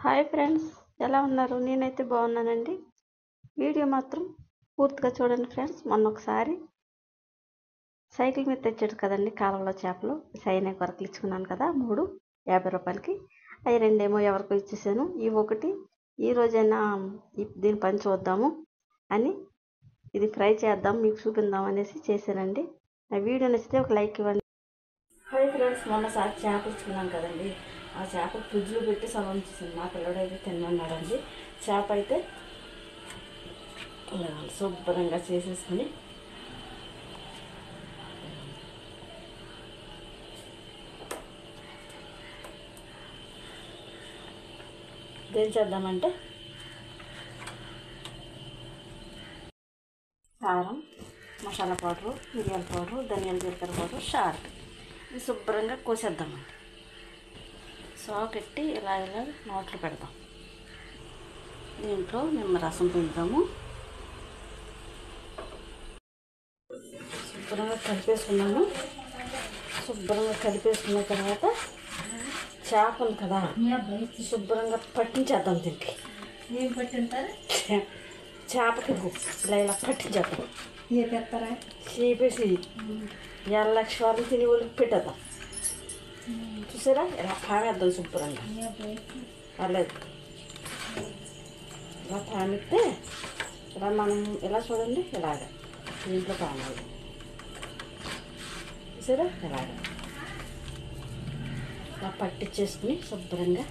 Hi friends, ఎలా ఉన్నారు? నేనైతే బాగున్నానండి. వీడియో మాత్రం పూర్తిగా చూడండి ఫ్రెండ్స్. మొన్న ఒకసారి సైకిల్ మీద తెచ్చాడు కదండి కాలంలో చేపలు, సైనే కొరకలు ఇచ్చుకున్నాను కదా, 3 50 రూపాయలకి. అవి 2 ఏమో ఎవరికో ఇచ్చేసాను. ఈ ఒకటి ఈ రోజైనా దీని పని చూద్దాము అని, ఇది ఫ్రై చేద్దాం మీకు చూపిందాం అనేసి చేశానండి. ఆ వీడియో నచ్చితే ఒక లైక్ ఇవ్వండి. హాయ్ ఫ్రెండ్స్, మొన్నసారి చేపలు ఇచ్చుకున్నాను కదండి, ఆ చేపలు ఫ్రిడ్జ్లో పెట్టి సగం ఉంచేసాను. మా పిల్లడైతే తినమన్నాడండి. చేప అయితే శుభ్రంగా చేసేసుకుని ఏం చేద్దామంటే కారం, మసాలా పౌడరు, మిరియాల పౌడరు, ధనియాల జీలకర్ర పౌడరు, సాల్ట్ ఇది శుభ్రంగా కోసేద్దామండి. సాకెట్టి ఇలా నోట్లు పెడదాం. దీంట్లో నిమ్మరసం పిండుదాము. శుభ్రంగా కలిపేసుకున్నాము. శుభ్రంగా కలిపేసుకున్న తర్వాత చేపలు కదా శుభ్రంగా పట్టించేద్దాం. దీనికి ఏం పట్టింటారు? చేపకి ఇలా పట్టించేద్దాం. చేస్తారా? చేపేసి ఎల్లక్షవారం తిని వాళ్ళకి పెట్టేద్దాం. చూసారా? ఇలా పామేద్దాం శుభ్రంగా. పర్లేదు, ఇలా పామిస్తే ఇలా మనం ఇలా చూడండి, ఇలాగ దీంట్లో పామాలి. చూసారా? ఇలాగ ఇలా పట్టించేసుకుని శుభ్రంగా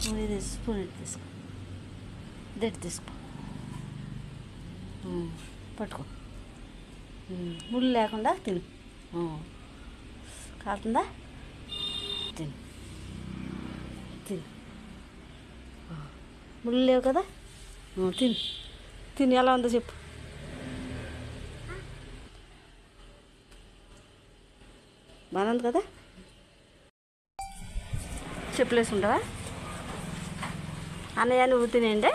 అలా స్పూన్ తీసుకో, దెట్టి తీసుకో, పట్టుకో. ముళ్ళు లేకుండా తిను. కాలుతుందా? తిను తిను. ముళ్ళు లేవు కదా, తిను తిని. ఎలా ఉందో చెప్పు. బాగా ఉంది కదా? చెప్పులేసి ఉండవా? అన్నయ్య నువ్వు తినేయండి.